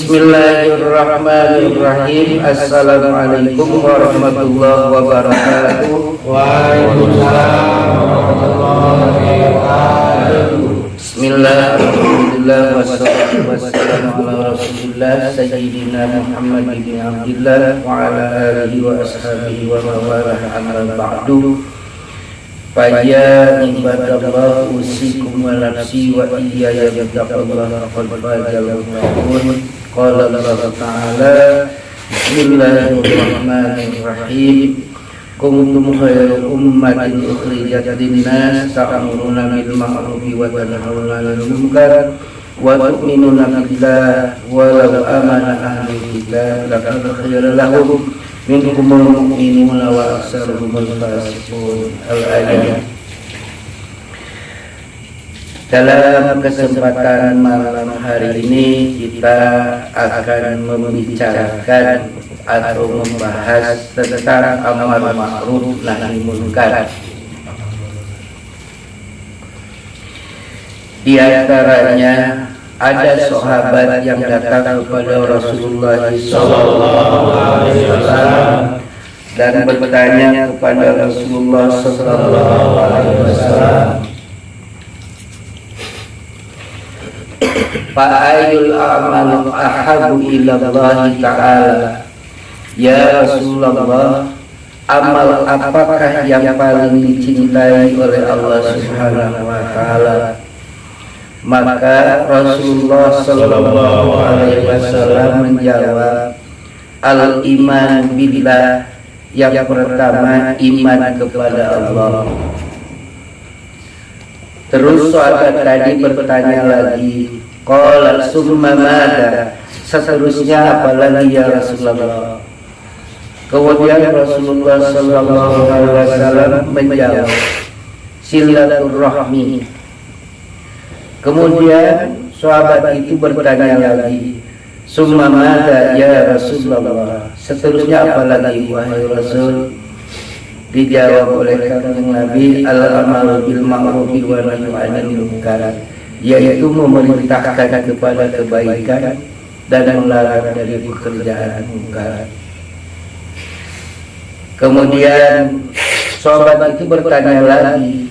Bismillahirrahmanirrahim. Assalamualaikum warahmatullahi wabarakatuh. Waalaikumsalam warahmatullahi wabarakatuh. Bismillah, alhamdulillah, wassalatu wassalamu ala rasulillah Sayyidina Muhammad bin Abdillah wa ala alihi wa ashabihi wa mawalah amma ba'du. Faya ibadallah usikum wa nafsi wa iyaya bittaqwallah faqad fazal muttaqun. Qala Allah Ta'ala Bismillahirrahmanirrahim. Kuntum khairu ummatin ukhrijat lin-nas ta'muruna bil ma'rufi wa tanhauna 'anil munkar wa tu'minuna billah walau amana ahlul kitab lakana khairan lahum minhumul mu'minuna wa aktsaruhumul fasiqun. Al-ayat. Dalam kesempatan malam hari ini kita akan membicarakan atau membahas tentang amar ma'ruf nahi munkar. Di antaranya ada sahabat yang datang kepada Rasulullah SAW dan bertanya kepada Rasulullah SAW, Fa'ayul a'mal ahabu ilallahi ta'ala. Ya Rasulullah, amal apakah yang paling dicintai oleh Allah Subhanahu wa ta'ala? Maka Rasulullah sallallahu alaihi wasallam menjawab, al-iman billah. Yang pertama, iman kepada Allah. Terus sahabat tadi bertanya lagi, qala summa mada, seterusnya apalagi ya Rasulullah? Kemudian Rasulullah sallallahu alaihi wasallam menjawab, silaturahmi. Kemudian sahabat itu bertanya lagi, summa mada ya Rasulullah, seterusnya apalagi wahai Rasul? Dijawab oleh kanjeng Nabi, al-amalu bil ma'rufi wa nahyu 'anil munkar, yaitu memerintahkan kepada kebaikan dan melarang dari pekerjaan munkar. Kemudian sahabat itu bertanya lagi,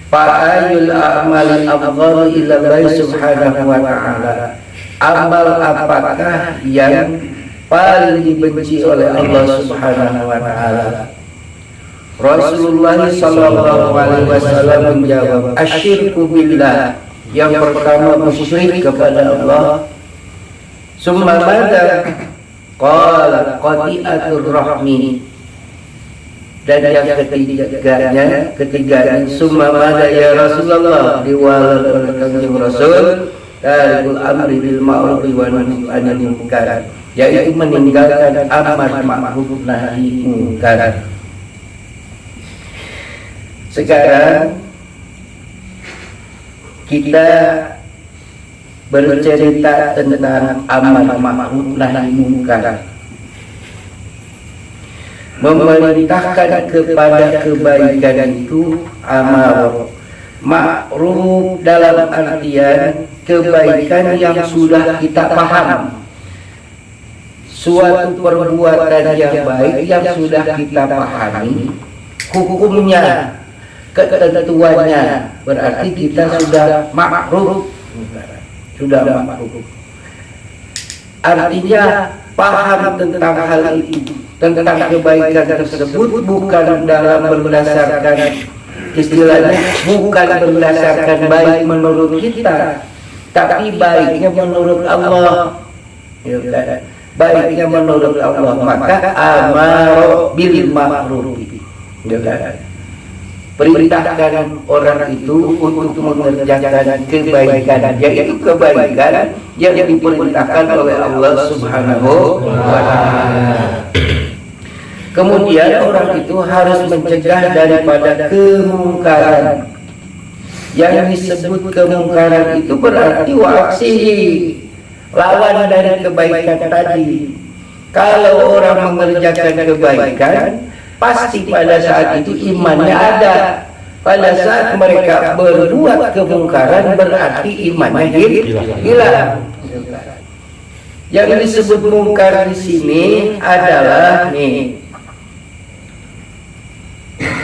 fa'ayul a'mali afdhalu ila Allah subhanahu wa ta'ala. Amal apakah yang paling dibenci oleh Allah subhanahu wa ta'ala? Rasulullah sallallahu alaihi wasallam menjawab, asyirku billah. Yang pertama musyrik kepada Allah. Summa mada? Qala qati'atur rahmi. Dan yang ketiganya summa mada ya Rasulullah, diwala oleh kanjeng Rasul, tarikul amri bil ma'ruf wa nahyi 'anil munkar, yaitu meninggalkan amar ma'ruf nahi munkar. Sekarang kita bercerita tentang amar ma'ruf nahi munkar. Memerintahkan kepada kebaikan itu amar ma'ruf dalam artian kebaikan yang sudah kita paham. Suatu perbuatan yang baik yang sudah kita pahami hukumnya, ketentuannya, berarti kita sudah ma'ruf, artinya paham tentang hal itu, tentang kebaikan tersebut, bukan dalam berdasarkan istilahnya, bukan berdasarkan baik menurut kita, tapi baiknya menurut Allah, baiknya menurut Allah. Maka amar bil ma'ruf, perintahkan orang itu untuk mengerjakan kebaikan, yaitu kebaikan yang diperintahkan oleh Allah Subhanahu wa ta'ala. Kemudian orang itu harus mencegah daripada kemungkaran. Yang disebut kemungkaran itu berarti wa'aksihi, lawan dari kebaikan tadi. Kalau orang mengerjakan kebaikan, pasti pada saat itu imannya ada. Pada saat mereka berbuat kemungkaran, berarti imannya hilang. Yang disebut mungkar di sini adalah nih,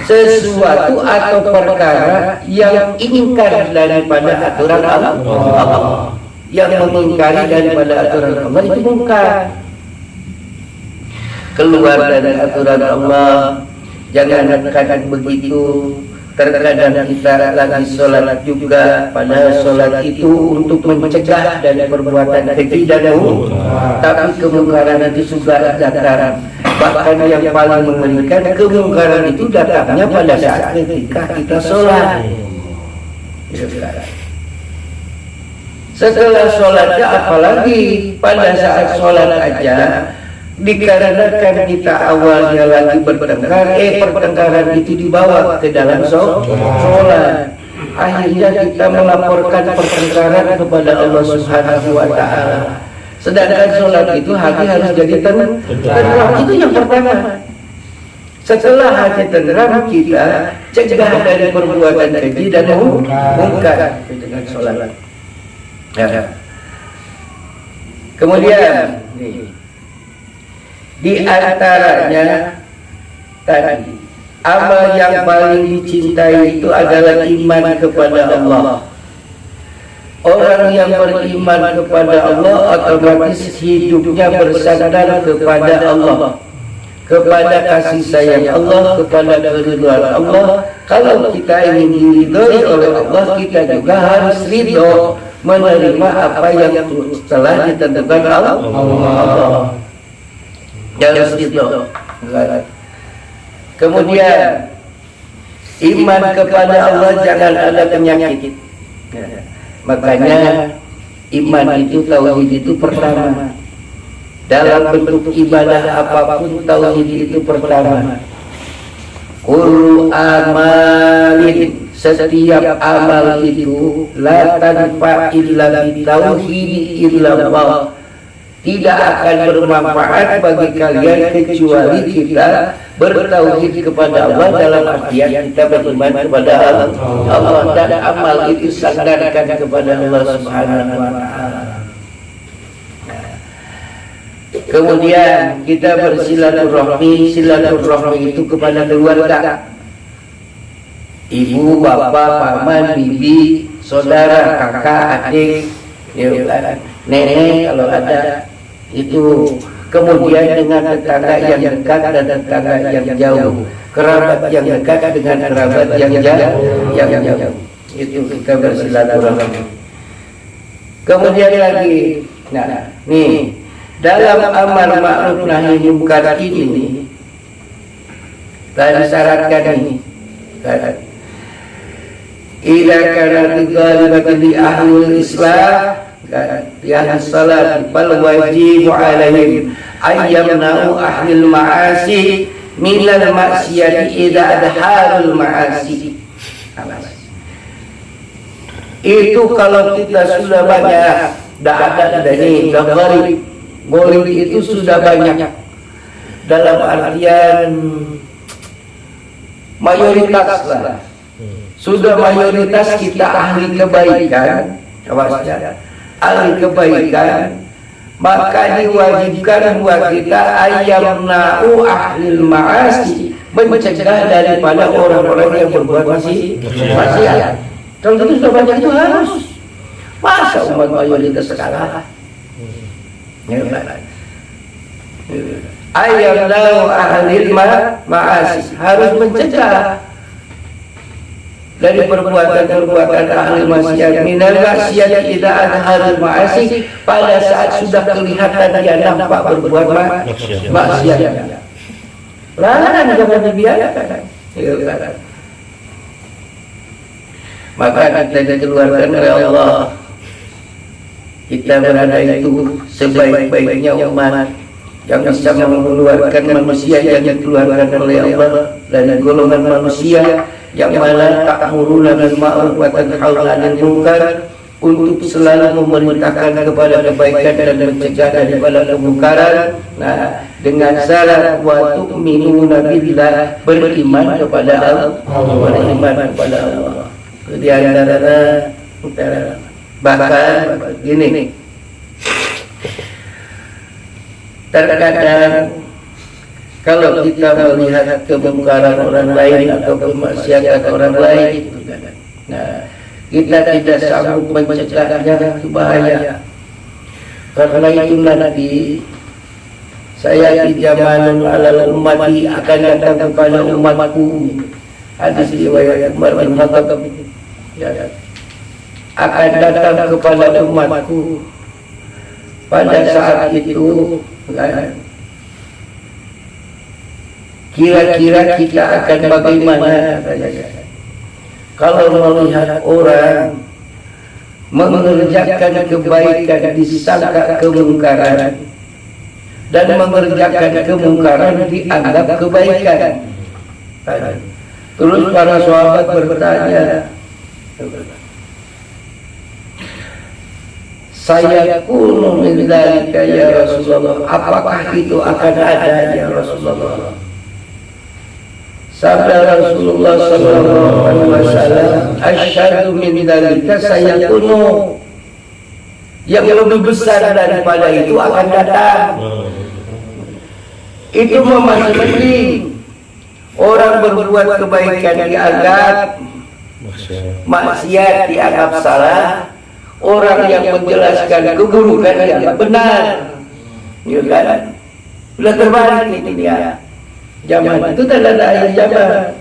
sesuatu atau perkara yang ingkar daripada aturan Allah. Yang mengingkari daripada aturan Allah itu mungkar. Keluar dari aturan Allah, jangan katakan begitu. Terkadang kita lagi sholat juga, padahal sholat itu untuk mencegah dari perbuatan keji dan mungkar, tapi kemungkaran itu sudah datang. Bahkan yang paling mengerikan, kemungkaran itu datangnya pada saat ketika kita sholat. Setelah sholatnya, apalagi pada saat sholat aja, dikarenakan kita awalnya lagi bertengkar, pertengkaran itu dibawa ke dalam sholat. Akhirnya kita melaporkan pertengkaran kepada Allah Subhanahu wa Ta'ala. Sedangkan sholat itu hati harus jadi tenang. Itu yang pertama. Setelah hati tenang, kita cegah dari perbuatan keji dan mungkar dengan sholat. Ya. Kemudian di antaranya tadi, amal yang paling dicintai itu adalah iman kepada Allah. Orang yang beriman kepada Allah otomatis hidupnya bersandar kepada Allah, kepada kasih sayang Allah, kepada keridhaan Allah. Kalau kita ingin diridhoi oleh Allah, kita juga harus ridho menerima apa yang telah ditentukan Allah. Jangan ridho. Kemudian iman kepada Allah jangan ada penyakit. Makanya iman itu, tauhid itu pertama. Dalam bentuk ibadah apapun, tauhid itu pertama. Kullu amalin, setiap amal itu la tanfa illa bi tauhid illallah, tidak akan bermanfaat bagi kalian kecuali kita bertauhid kepada Allah, dalam artian kita beriman kepada Allah dan amal itu sandarkan kepada Allah Subhanahu wa Ta'ala. Kemudian kita bersilaturahmi. Silaturahmi itu kepada keluarga, ibu, bapak, paman, bibi, saudara, kakak, adik, nenek kalau ada itu. Kemudian dengan tetangga yang dekat dan tetangga yang jauh, kerabat yang dekat dengan kerabat yang jauh, itu kita bersilaturahmi. Kemudian lagi, nah nih, dalam amar ma'ruf nahi munkar ini tadi syaratkan ini, idza kana ghaliban li ahli Islam yang salat fal wajibu alaihim ayyamna'u ahlil ma'asi minal maksiyati idza adharul ma'asi. Itu kalau kita sudah banyak, tidak ada dari golib itu sudah banyak, dalam artian mayoritas lah, sudah mayoritas kita ahli kebaikan, ahli kebaikan, maka diwajibkan buat kita ayyamna'u ahlil ma'asi, mencegah daripada orang-orang yang berbuat maksiat. Kalau itu sudah banyak itu harus. Masa umat mayoritas sekarang ayyamna'u ahlil ma'asi, harus mencegah dari perbuatan-perbuatan ahli maksiat. Minal maksiat idza adharul ma'asi, pada saat sudah kelihatan dia nampak berbuat maksiat. Larangan jangan dibiarkan. Maka kita dikeluarkan oleh Allah. Kita berada itu sebaik-baiknya umat yang bisa mengeluarkan manusia yang dikeluarkan oleh Allah dari golongan manusia yang mana ta'muruna bil ma'ruf wa tanhauna 'anil munkar, untuk selalu memerintahkan kepada kebaikan dan mencegah daripada kemungkaran. Nah, dengan syarat wa tu'minuna billah, beriman kepada Allah, beriman kepada Allah. Di antara bahkan gini, Terkadang kalau kita melihat kemungkaran orang lain atau kemaksiatan orang lain, nah, kita tidak sanggup mencegahnya, itu bahaya. Karena itu nanti saya di zaman alal ummati akan datang kepada umatku. Hadis riwayat Umar bin Khattab, akan datang kepada umatku pada saat itu. Kira-kira kita akan bagaimana kalau melihat orang mengerjakan kebaikan disangka kemungkaran dan mengerjakan kemungkaran dianggap kebaikan. Terus para sahabat bertanya, saya kuno min dzalika ya Rasulullah, apakah itu akan ada ya Rasulullah? Sabda Rasulullah sallallahu alaihi wasallam, asyhadu min dzalika, saya kuno, yang lebih besar daripada itu akan datang. Itu memancing orang berbuat kebaikan dianggap maksiat, dianggap salah. Orang yang menjelaskan keburukan dianggap benar, ya kan? Sudah terbalik ini dia. Zaman itu tidak ada akhir zaman.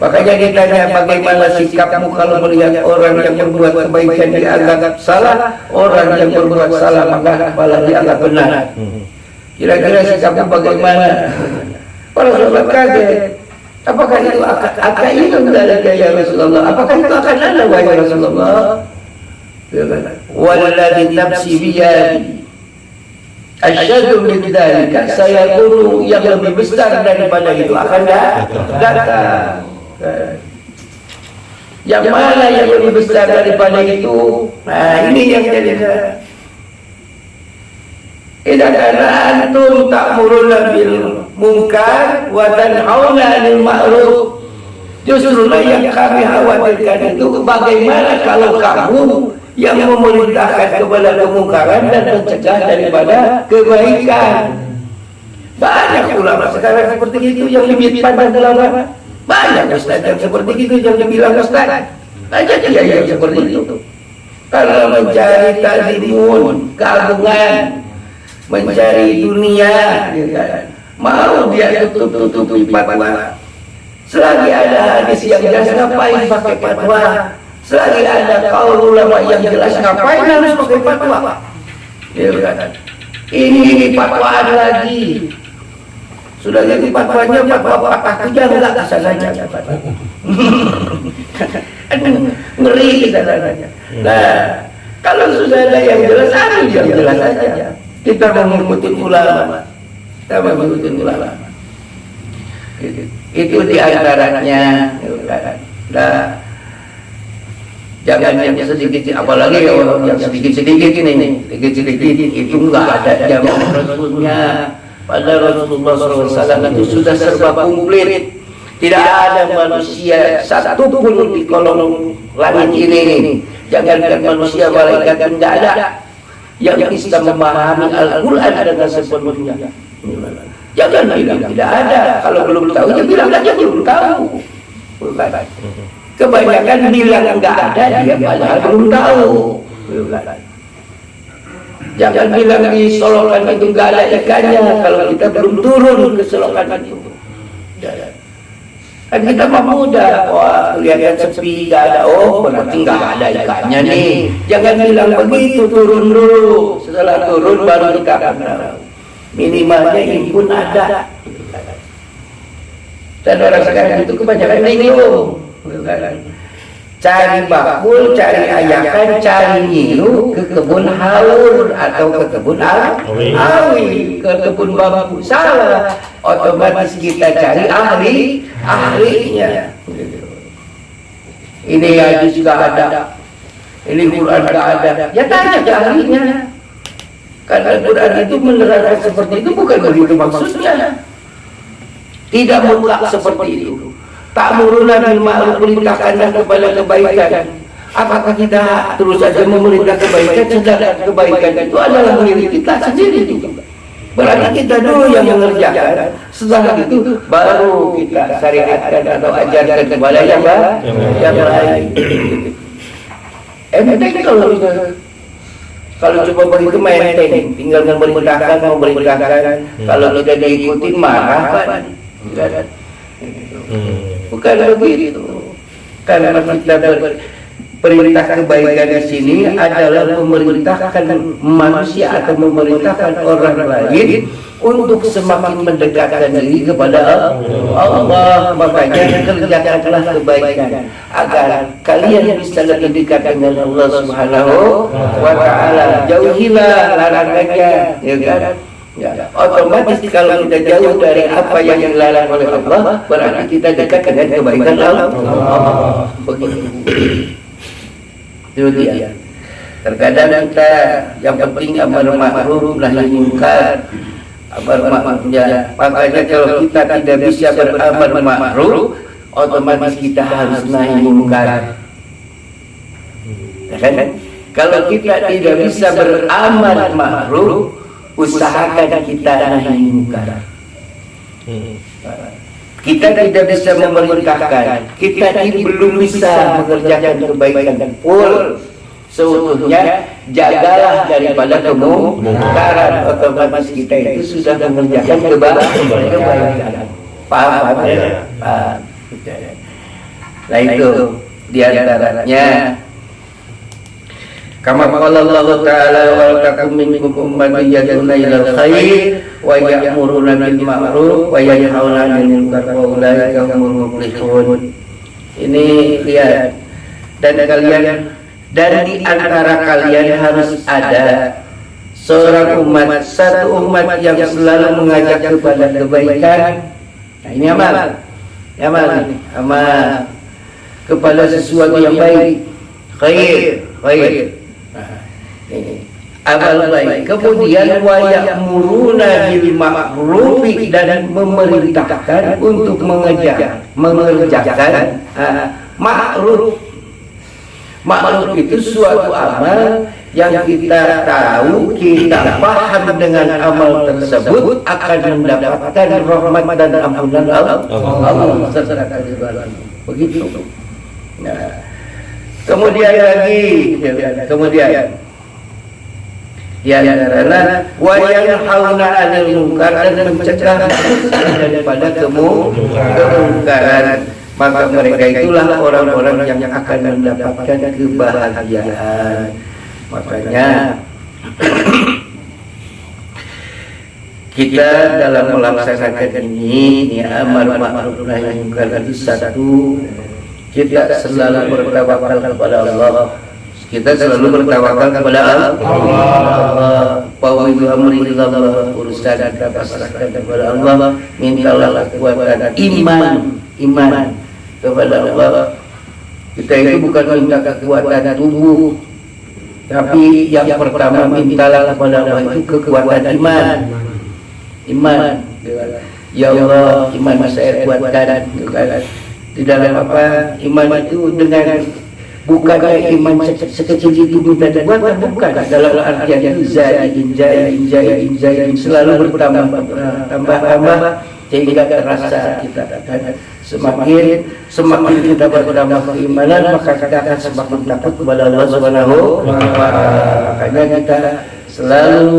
Makanya ditanya bagaimana sikapmu kalau melihat orang yang berbuat kebaikan dianggap salah, orang yang berbuat salah maka malah dianggap benar. Kira-kira sikapmu bagaimana? Para sahabat kaget. Apakah itu akan itu dari ya Rasulullah? Apakah itu akan ada wahai Rasulullah? Walladzi nafsi biyadi asyhadu min dzalika, saya guru yang lebih besar daripada itu akan datang. Yang mana yang lebih besar daripada itu? Nah, ini yang jadi idza kana antum ta'muruna bil munkar wa tanhauna 'anil ma'ruf. Justru yang kami khawatirkan itu bagaimana kalau kamu yang memerintahkan kepada kemungkaran dan mencegah daripada kebaikan. Banyak ulama sekarang seperti itu yang lebih pandang ulama. Banyak ustaz yang seperti itu yang dibilang ustaz. Banyak yang seperti itu. Kalau mencari tadimun, keagungan, mencari dunia, mau dia tutup-tutupi fatwa. Selagi ada hadis yang jelas, ngapain pakai fatwa? Selagi ada kaul ulama yang jelas, ngapain harus pakai fatwa? Ini fatwaan lagi. Sudah jadi fatwanya fatwa patah tujuan, enggak bisa saja. Ngeri kita rasanya. Nah, kalau sudah ada yang jelas, ambil yang jelas saja. Kita mengikuti ulama. Kita mengikuti ulama. Itu diantaranya. Nah, jangan yang sedikit, apalagi yang sedikit-sedikit ini, sedikit-sedikit itu enggak ada zaman Rasulnya. Pada Rasulullah SAW itu sudah serba komplit. Tidak ada manusia satu pun di kolong langit ini. Jangankan manusia, malaikat pun tidak ada yang bisa memahami Al-Quran dengan sepenuhnya. Jangan bilang tidak ada. Kalau belum tahu, ya bilang aja belum tahu. Kebanyakan bilang enggak ada, dia padahal belum tahu. Jangan bilang di solokan itu enggak ada ikannya kalau kita belum turun ke solokan itu. Kan kita mah mudah, wah kelihatan sepi, enggak ada, oh berarti enggak ada ikannya nih. Jangan bilang begitu, turun dulu. Setelah turun baru kita akan tahu. Minimalnya impun ada. Dan orang sekarang itu kebanyakan bingung. Cari bakul, cari ayakan, cari nyiru ke kebun haur atau ke kebun awi, ke kebun bambu. Salah, otomatis kita cari ahlinya. Ini hadis juga ada, ini Quran juga ada. Ya tanya ke ahlinya. Karena Quran itu menerangkan seperti itu bukan begitu maksudnya. Tidak mutlak seperti itu. Ta'muruna bil ma'ruf, perintahkanlah kepada kebaikan. Apakah kita terus saja memerintah kebaikan sedangkan kebaikan itu adalah milik kita sendiri juga? Berarti kita dulu yang mengerjakan, setelah itu baru kita syariatkan atau ajarkan kepada yang lain. Enteng kalau coba begitu menteng, tinggal memerintahkan. Kalau tidak diikutin marah kan? Bukan begitu. Karena kita perintah kebaikan di sini adalah memerintahkan manusia atau memerintahkan orang lain untuk semakin mendekatkan diri kepada Allah. Makanya kerjakanlah kebaikan agar kalian bisa lebih dekat dengan Allah Subhanahu wa Ta'ala. Jauhilah larangannya, ya kan? Ya, otomatis kalau kita jauh dari apa yang dilarang oleh Allah, berarti kita dekat dengan kebaikan Allah. Begitu. Itu dia. Terkadang kita yang penting amar ma'ruf nahi munkar. Amar ma'ruf ya. Makanya kalau kita tidak bisa beramar ma'ruf, otomatis kita harus nahi munkar. Ya kan? Kalau kita tidak bisa beramar ma'ruf, usahakan kita nahi munkar. Kita tidak bisa memerintahkan, kita ini belum bisa mengerjakan kebaikan full. Sebetulnya jagalah daripada kemungkaran, otomatis kita itu sudah mengerjakan kebaikan. Paham? Nah itu diantaranya. Kama qala Allah Ta'ala wa takum minkum ummatun yad'una ilal khair wa ya'muruna bil ma'ruf wa yanhauna 'anil munkar wa ulaika humul muflihun. Ini lihat, dan di antara kalian harus ada seorang umat, satu umat yang selalu mengajak kepada kebaikan. Nah, ini amal kepada sesuatu yang baik, khair. Amal baik. Kemudian wa ya'muruna bil ma'ruf, dan memerintahkan untuk mengerjakan ma'ruf. Ma'ruf itu suatu amal yang kita tahu, kita paham dengan amal tersebut akan mendapatkan rahmat dan ampunan Allah. Begitu. Nah, kemudian ya karena wa yanhauna 'anil munkar, dan mencegah daripada kemungkaran. Maka mereka itulah orang-orang yang akan mendapatkan kebahagiaan. Makanya kita dalam melaksanakan ini amar ma'ruf nahi munkar itu satu, kita selalu bertawakal kepada Allah. Kita selalu bertawakal kepada Allah. Fawwidu amri ila Allah, urusan kita pasrahkan kepada Allah. Mintalah kekuatan iman kepada Allah. Kita itu bukan minta kekuatan tubuh, tapi yang pertama mintalah kepada Allah itu kekuatan iman. Ya Allah, iman saya kuatkan. Di dalam apa? Iman itu dengan bukannya iman sekecil itu minta dibuat, bukan. Dalam artian injai selalu bertambah sehingga terasa kita semakin kita bertambah keimanan, maka kita akan semakin takut kepada Allah Subhanahu wa Ta'ala. Makanya kita selalu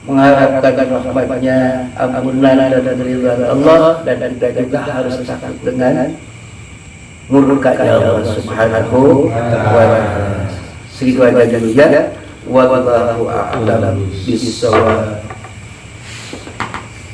mengharapkan rahmatnya, ampunan dan ridha Allah, dan kita juga harus takut dengan murka Allah Subhanahu wa Ta'ala. Segitu aja dulu ya. Wallahu a'lam bishawab.